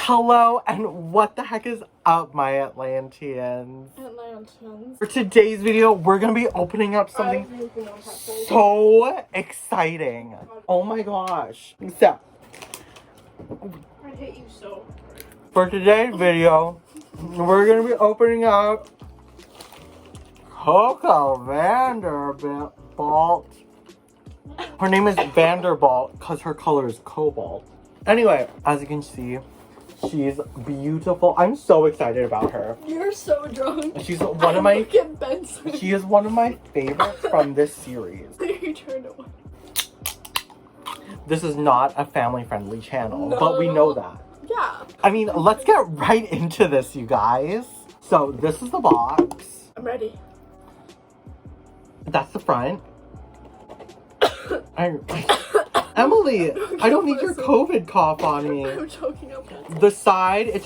Hello, and what the heck is up, my Atlanteans? For today's video, we're gonna be opening up something so exciting. Oh my gosh. So, I hate you so. for today's video, we're gonna be opening up Coco Vanderbolt. Her name is Vanderbolt because her color is cobalt. Anyway, as you can see, she's beautiful. I'm so excited about her. You're so drunk. She's one of my. Look at Benson. She is one of my favorites from this series. You turned away. This is not a family-friendly channel, No. but we know that. Yeah. I mean, let's get right into this, you guys. So this is the box. I'm ready. That's the front. Emily, I don't need your COVID cough on me. I'm choking up. The side, it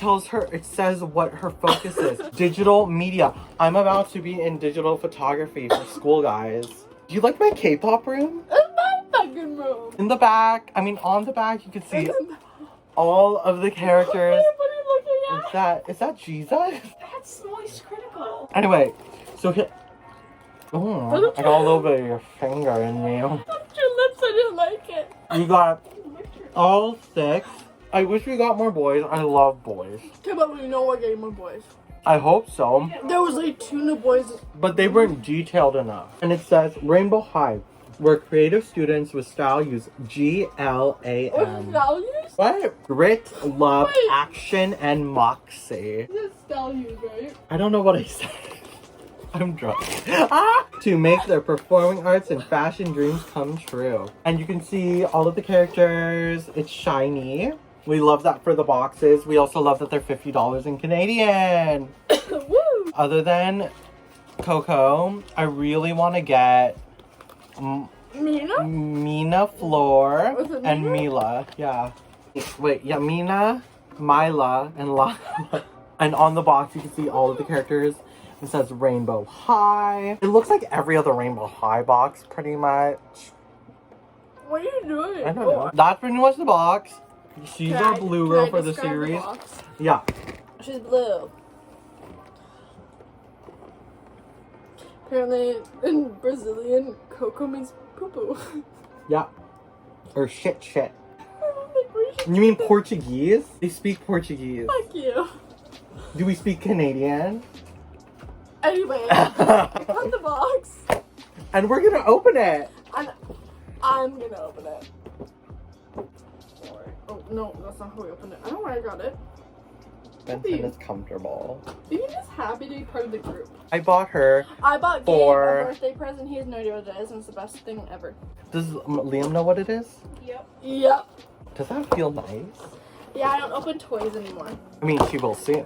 says what her focus is. Digital media. I'm about to be in digital photography for school, guys. Do you like my K-pop room? It's my fucking room. In the back, on the back, you can see all of the characters. What are you looking at? Is that Jesus? That's noise critical. Anyway, so here. Oh, I got a little bit of your finger in me. Your lips, I didn't like it. You got all 6. I wish we got more boys. I love boys. Okay, but we know we're getting more boys. I hope so. There was like 2 new boys. But they weren't detailed enough. And it says Rainbow High, where creative students with style use GLAM. What values? What? Grit, love, Wait. action, and moxie. This is values, right? I don't know what I said. I'm drunk. To make their performing arts and fashion dreams come true. And you can see all of the characters. It's shiny. We love that for the boxes. We also love that they're $50 in Canadian. Woo! Other than Coco, I really want to get Mina, Floor, Was it and Mina? Mila. Yeah. Wait, yeah, Mina, Mila, and Lala. And on the box, you can see all of the characters. It says Rainbow High. It looks like every other Rainbow High box, pretty much. What are you doing? I don't know. That's pretty much the box. She's Can our I- blue can girl I for the describe series. box? Yeah. She's blue. Apparently, in Brazilian, Coco means poo-poo. Yeah. Or shit. I don't think we should. You mean Portuguese? They speak Portuguese. Fuck you. Do we speak Canadian? Anyway, cut the box. And we're gonna open it. And I'm gonna open it. Oh, no, that's not how we open it. I don't know where I got it. Benson is comfortable. You're just happy to be part of the group. I bought her. I bought Gabe For- a birthday present. He has no idea what it is, and it's the best thing ever. Does Liam know what it is? Yep. Does that feel nice? Yeah, I don't open toys anymore. I mean, she will soon.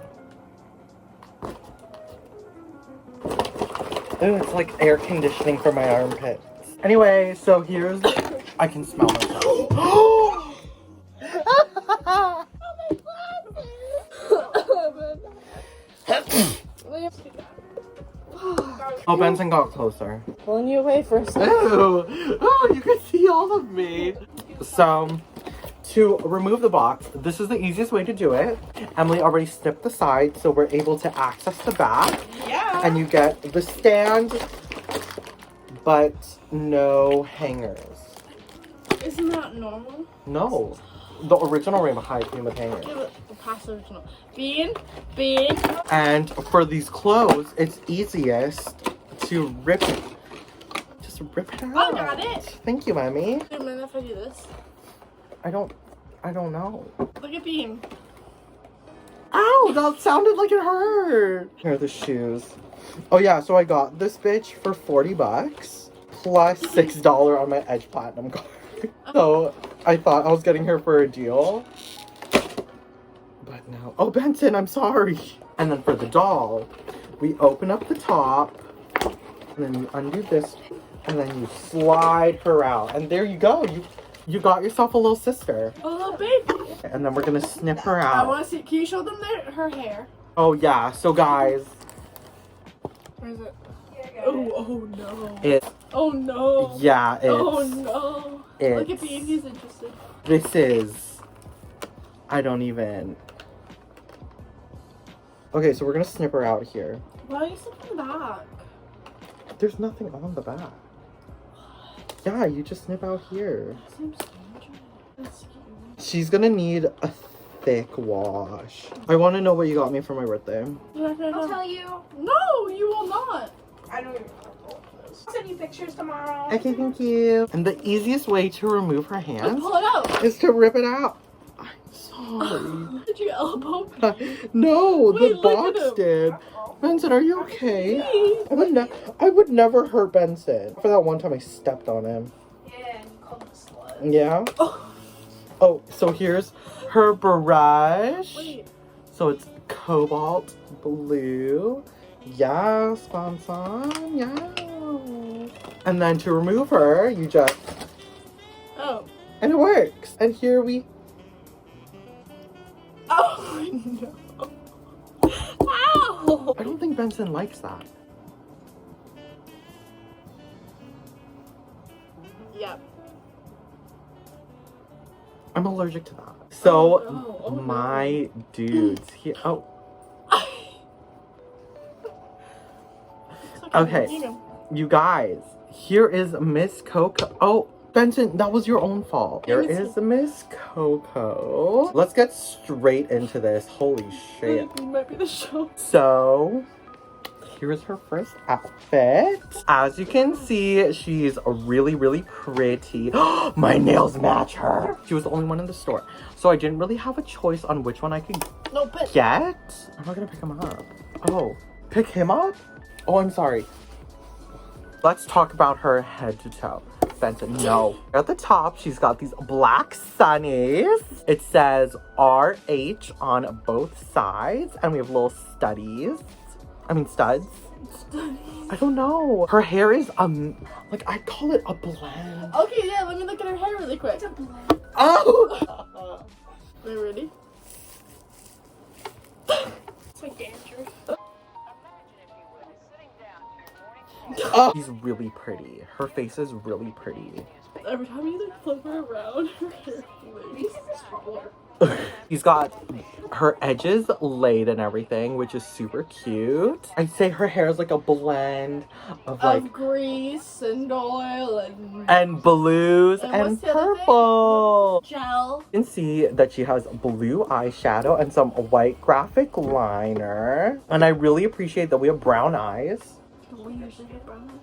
Ooh, it's like air conditioning for my armpits. Anyway, so here's... I can smell myself. Oh my god! Oh, Benson got closer. Pulling you away for a second. Ooh. Oh, you can see all of me. So, to remove the box, this is the easiest way to do it. Emily already snipped the side, so we're able to access the back. Yeah. And you get the stand, but no hangers. Isn't that normal? No. The original Rainbow High came with hangers. Give it the past original. Bean. And for these clothes, it's easiest to rip it. Just rip it out. I got it. Thank you, Mommy. Do you mind if I do this? I don't know. Look at Bean. Ow, that sounded like it hurt. Here are the shoes. Oh yeah, so I got this bitch for $40 plus $6 on my Edge Platinum card. So I thought I was getting her for a deal. But no. Oh, Benson, I'm sorry. And then for the doll, we open up the top, and then you undo this, and then you slide her out. And there you go. You got yourself a little sister. A little baby. And then we're gonna snip her I out. want to see. Can you show them her hair? Oh yeah, so guys, Where is it? Oh no. Oh no. Yeah, it's. Oh no. Look at Bean. He's interested. This is. I don't even. Okay, so we're gonna snip her out here. Why are you snipping back? There's nothing on the back. Yeah, you just snip out here. Seems dangerous. She's gonna need a thick wash. I want to know what you got me for my birthday. I'll tell you. No, you will not. I don't even know. I'll send you pictures tomorrow. Okay, thank you. And the easiest way to remove her hands Pull it out. is to rip it out. I'm sorry. Did you elbow? No, Wait, the look box at him. did. Benson, are you okay? Me. I would never hurt Benson. For that one time I stepped on him. Yeah, and you called me a slut. Yeah? Oh. Oh, so here's her brush. Wait. So it's cobalt blue. Yes, Benson. Yeah. And then to remove her, you just... Oh. And it works. And here we... Oh no. Ow. I don't think Benson likes that. Yep. I'm allergic to that. So, Oh, no. Oh, no. my dudes here... Oh, It's okay. You know. you guys. Here is Miss Coco. Oh, Benson, that was your own fault. Here is Miss Coco. Let's get straight into this. Holy shit. We might be the show. So, here's her first outfit. As you can see, she's really, really pretty. My nails match her. She was the only one in the store. So I didn't really have a choice on which one I could No, but get. I'm not gonna pick him up. Oh, pick him up? Oh, I'm sorry. Let's talk about her head to toe. Benson, no. At the top, she's got these black sunnies. It says RH on both sides. And we have little studs. I don't know. Her hair is, like, I call it a blend. okay, yeah. Let me look at her hair really quick. Oh! Are you ready? It's like dandruff. Oh. She's really pretty. Her face is really pretty. Every time you like flip her around, her hair flames. She's got her edges laid and everything, which is super cute. I'd say her hair is like a blend of like Of grease and oil and blues And and what's the other thing? purple. gel. You can see that she has blue eyeshadow and some white graphic liner. And I really appreciate that we have brown eyes. Do we usually have brown eyes?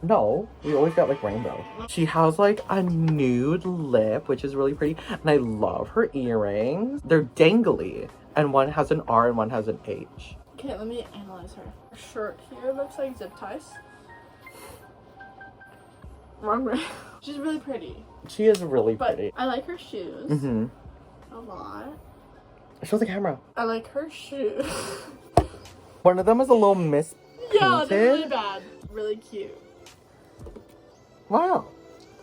No, we always got like rainbow. She has like a nude lip, which is really pretty. And I love her earrings. They're dangly. And one has an R and one has an H. Okay, let me analyze her. Her shirt here looks like zip ties. Wrong way. She's really pretty. She is really But pretty. I like her shoes Mm-hmm. a lot. Show the camera. I like her shoes. One of them is a little miss. Yeah, they're really Painted? bad. Really cute. Wow.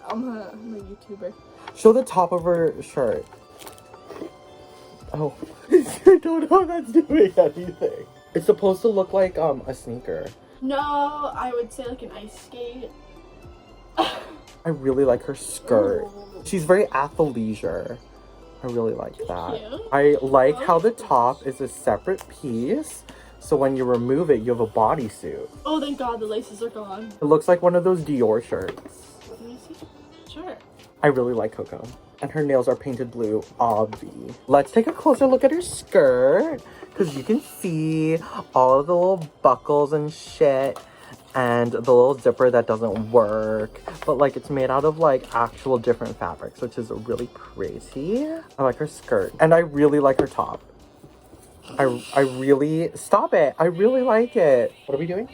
I'm a YouTuber. Show the top of her shirt. Oh. I don't know if that's doing anything. It's supposed to look like a sneaker. No, I would say like an ice skate. I really like her skirt. Ooh. She's very athleisure. I really like that. Cute. I like how the top is a separate piece. So when you remove it, you have a bodysuit. Oh, thank God the laces are gone. It looks like one of those Dior shirts. Let me see. Sure. I really like Coco. And her nails are painted blue, obvi. Let's take a closer look at her skirt. Because you can see all of the little buckles and shit. And the little zipper that doesn't work. But like it's made out of like actual different fabrics, which is really pretty. I like her skirt. And I really like her top. I really... Stop it. I really like it. What are we doing?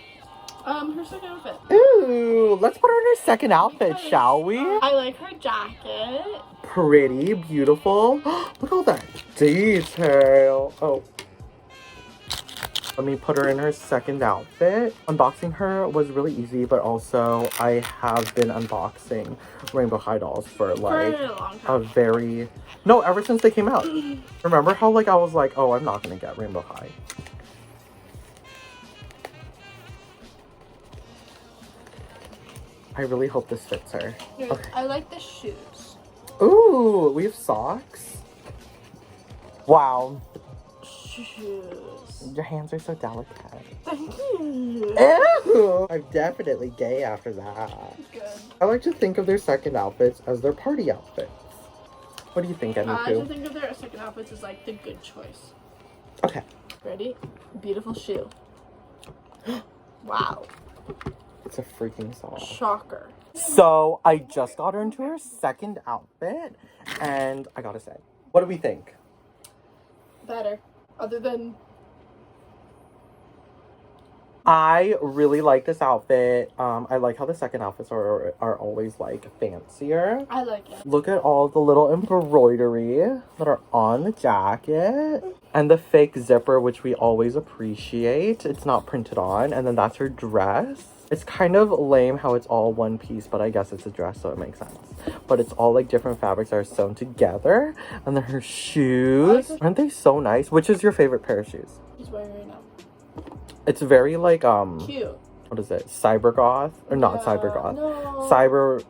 Her second outfit. Ooh, let's put her in her second outfit, shall we? I like her jacket. Pretty, beautiful. Look at all that detail. Oh. Let me put her in her second outfit. Unboxing her was really easy, but also I have been unboxing Rainbow High dolls for like For a long a time. very... No, ever since they came out. Remember how like I was like, oh, I'm not gonna get Rainbow High. I really hope this fits her. Here, Okay. I like the shoes. Ooh, we have socks. Wow. shoes. Your hands are so delicate. Thank you. Ew! I'm definitely gay after that. Good. I like to think of their second outfits as their party outfits. What do you think, I Emiku? should think of their second outfits as like the good choice. Okay. Ready? Beautiful shoe. Wow. It's a freaking song. Shocker. So, I just got her into her second outfit, and I gotta say, what do we think? Better. Other than I really like this outfit. I like how the second outfits are always like fancier. I like it. Look at all the little embroidery that are on the jacket. And the fake zipper, which we always appreciate. It's not printed on. And then that's her dress. It's kind of lame how it's all one piece, but I guess it's a dress, so it makes sense. But it's all like different fabrics that are sewn together. And then her shoes. Aren't they so nice? Which is your favorite pair of shoes? She's wearing right now. It's very like, Cute. what is it? Cyber goth? Or not Yeah, cyber goth. No. Cyber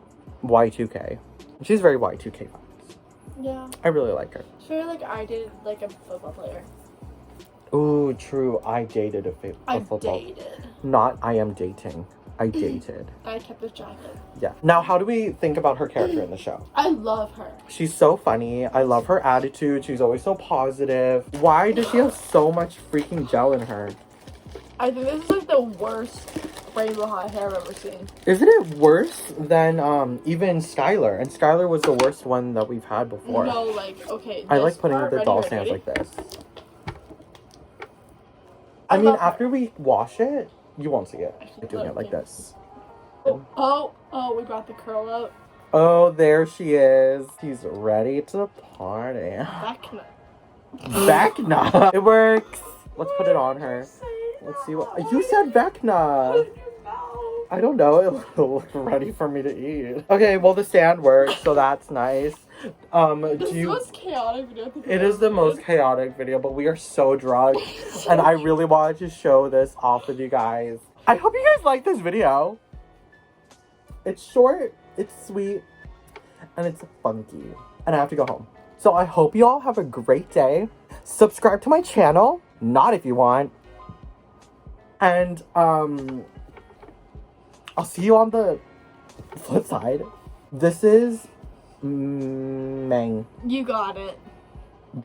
Y2K. She's very Y2K vibes. Yeah. I really like her. She feel like I dated like a football player. Ooh, true. I dated a I football. dated. Not I am dating. I dated. I kept his jacket. Yeah. Now, how do we think about her character in the show? I love her. She's so funny. I love her attitude. She's always so positive. Why does she have so much freaking gel in her? I think this is like the worst rainbow high hair I've ever seen. Isn't it worse than even Skylar? And Skylar was the worst one that we've had before. No, like, okay. I like this putting part, the ready, doll ready, stands ready? like this. I mean, love her. after we wash it, you won't see it. Actually, Doing it look, like yeah. this. Oh, we brought the curl out. Oh, there she is. She's ready to party. Vecna. Vecna. It works. Let's put it on her. Let's see what you said. Vecna. I don't know. It looked ready for me to eat. Okay, well the stand works, so that's nice. This is the most chaotic video I think It is the most chaotic video, but we are so drunk, and I really wanted to show this off with you guys. I hope you guys like this video. It's short, it's sweet, and it's funky. And I have to go home. So I hope you all have a great day. Subscribe to my channel. Not if you want. And, I'll see you on the flip side. This is Meng. You got it.